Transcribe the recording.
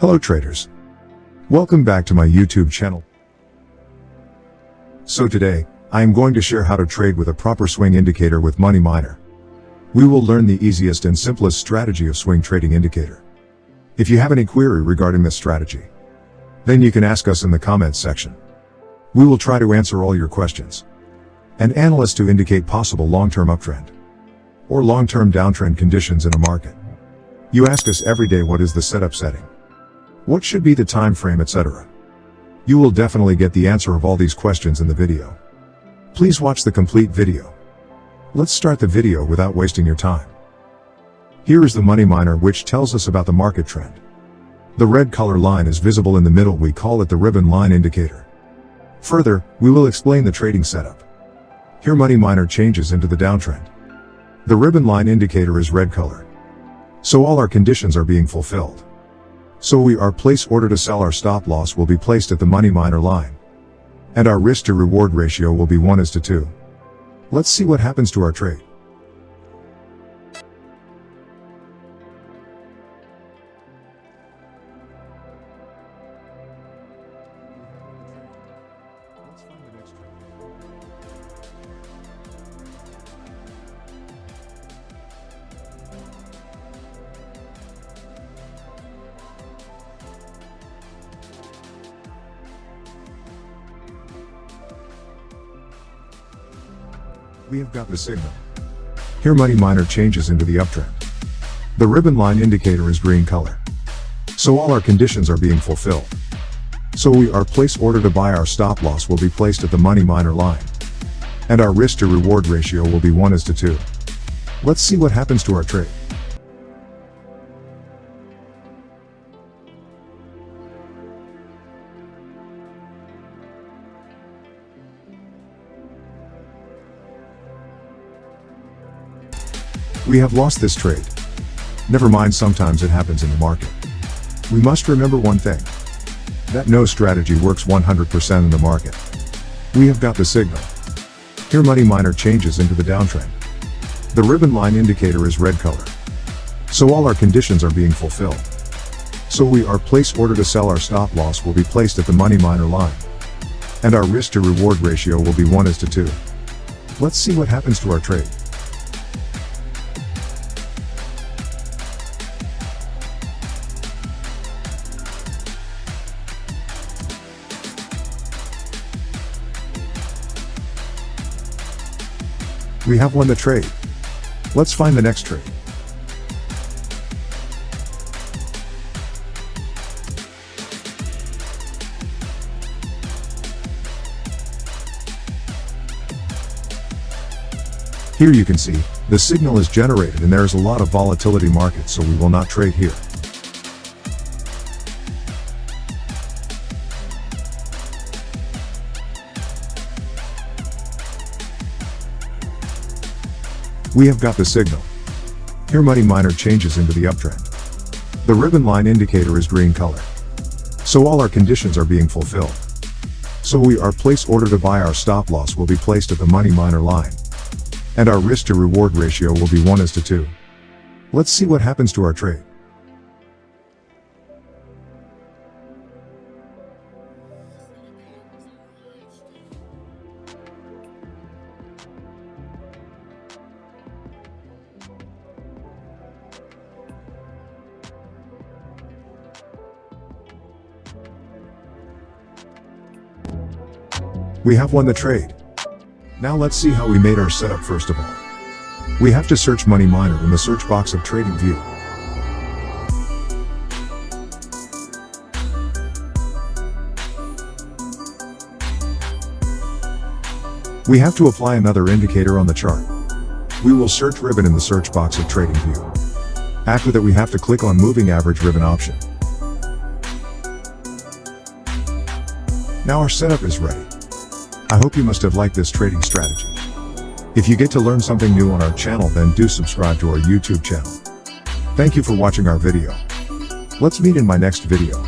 Hello traders. Welcome back to my YouTube channel. So today, I am going to share how to trade with a proper swing indicator with Money Miner. We will learn the easiest and simplest strategy of swing trading indicator. If you have any query regarding this strategy, then you can ask us in the comments section. We will try to answer all your questions and analyze to indicate possible long-term uptrend or long-term downtrend conditions in a market. You ask us every day what is the setup setting, what should be the time frame, etc. You will definitely get the answer of all these questions in the video. Please watch the complete video. Let's start the video without wasting your time. Here is the Money Miner, which tells us about the market trend. The red color line is visible in the middle. We call it the ribbon line indicator. Further, we will explain the trading setup. Here Money Miner changes into the downtrend. The ribbon line indicator is red color. So all our conditions are being fulfilled. So we are place order to sell. Our stop loss will be placed at the Money Miner line. And our risk to reward ratio will be 1:2. Let's see what happens to our trade. We have got the signal. Here Money Miner changes into the uptrend. The ribbon line indicator is green color. So all our conditions are being fulfilled. So we are place order to buy. Our stop loss will be placed at the Money Miner line. And our risk to reward ratio will be 1:2. Let's see what happens to our trade. We have lost this trade. Never mind, sometimes it happens in the market. We must remember one thing, that no strategy works 100% in the market. We have got the signal. Here Money Miner changes into the downtrend. The ribbon line indicator is red color. So all our conditions are being fulfilled. So we are place order to sell. Our stop loss will be placed at the Money Miner line. And our risk to reward ratio will be 1:2. Let's see what happens to our trade. We have won the trade. Let's find the next trade. Here you can see, the signal is generated and there is a lot of volatility market, so we will not trade here. We have got the signal. Here Money Miner changes into the uptrend. The ribbon line indicator is green color. So all our conditions are being fulfilled. So we are place order to buy. Our stop loss will be placed at the Money Miner line. And our risk to reward ratio will be 1:2. Let's see what happens to our trade. We have won the trade. Now let's see how we made our setup. First of all, we have to search Money Miner in the search box of TradingView. We have to apply another indicator on the chart. We will search ribbon in the search box of TradingView. After that, we have to click on moving average ribbon option. Now our setup is ready. I hope you must have liked this trading strategy. If you get to learn something new on our channel, then do subscribe to our YouTube channel. Thank you for watching our video. Let's meet in my next video.